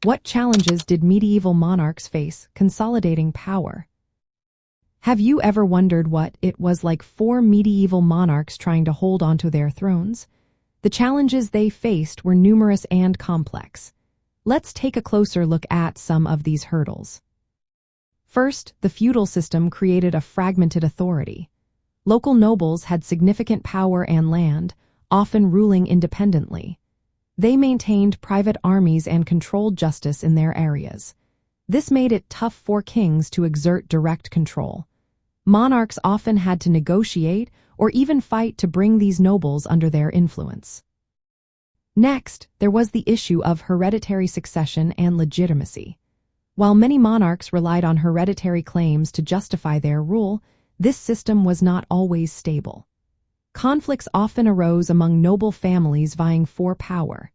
What challenges did medieval monarchs face consolidating power? Have you ever wondered what it was like for medieval monarchs trying to hold onto their thrones? The challenges they faced were numerous and complex. Let's take a closer look at some of these hurdles. First, the feudal system created a fragmented authority. Local nobles had significant power and land, often ruling independently. They maintained private armies and controlled justice in their areas. This made it tough for kings to exert direct control. Monarchs often had to negotiate or even fight to bring these nobles under their influence. Next, there was the issue of hereditary succession and legitimacy. While many monarchs relied on hereditary claims to justify their rule, this system was not always stable. Conflicts often arose among noble families vying for power.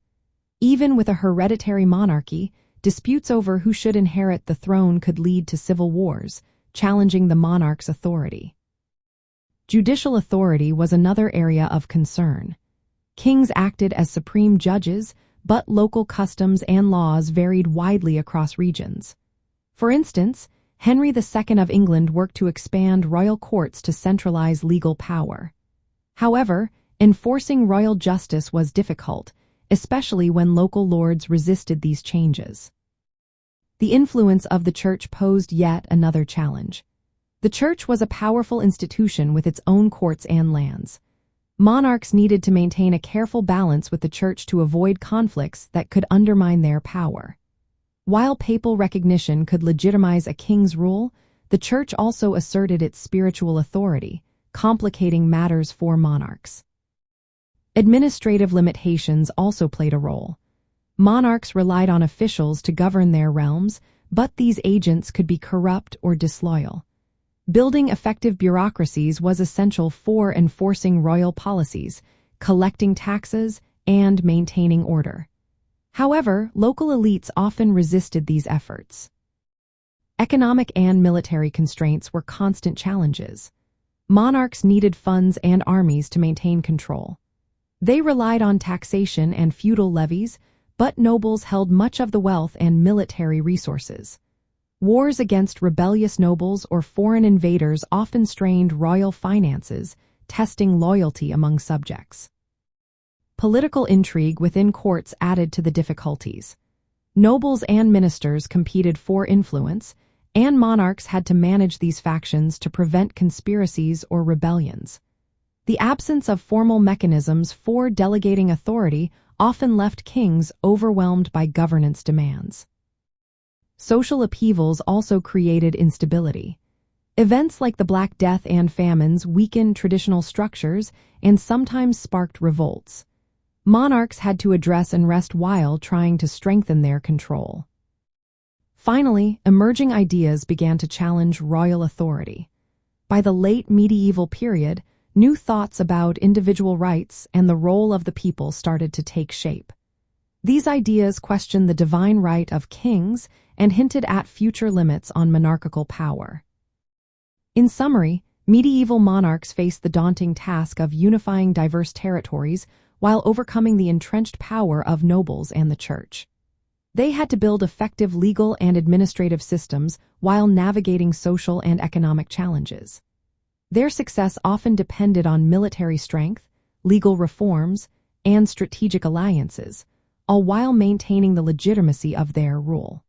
Even with a hereditary monarchy, disputes over who should inherit the throne could lead to civil wars, challenging the monarch's authority. Judicial authority was another area of concern. Kings acted as supreme judges, but local customs and laws varied widely across regions. For instance, Henry II of England worked to expand royal courts to centralize legal power. However, enforcing royal justice was difficult, especially when local lords resisted these changes. The influence of the church posed yet another challenge. The church was a powerful institution with its own courts and lands. Monarchs needed to maintain a careful balance with the church to avoid conflicts that could undermine their power. While papal recognition could legitimize a king's rule, the church also asserted its spiritual authority, complicating matters for monarchs. Administrative limitations also played a role. Monarchs relied on officials to govern their realms, but these agents could be corrupt or disloyal. Building effective bureaucracies was essential for enforcing royal policies, collecting taxes, and maintaining order. However, local elites often resisted these efforts. Economic and military constraints were constant challenges. Monarchs needed funds and armies to maintain control. They relied on taxation and feudal levies, but nobles held much of the wealth and military resources. Wars against rebellious nobles or foreign invaders often strained royal finances, testing loyalty among subjects. Political intrigue within courts added to the difficulties. Nobles and ministers competed for influence, and monarchs had to manage these factions to prevent conspiracies or rebellions. The absence of formal mechanisms for delegating authority often left kings overwhelmed by governance demands. Social upheavals also created instability. Events like the Black Death and famines weakened traditional structures and sometimes sparked revolts. Monarchs had to address unrest while trying to strengthen their control. Finally, emerging ideas began to challenge royal authority. By the late medieval period, new thoughts about individual rights and the role of the people started to take shape. These ideas questioned the divine right of kings and hinted at future limits on monarchical power. In summary, medieval monarchs faced the daunting task of unifying diverse territories while overcoming the entrenched power of nobles and the church. They had to build effective legal and administrative systems while navigating social and economic challenges. Their success often depended on military strength, legal reforms, and strategic alliances, all while maintaining the legitimacy of their rule.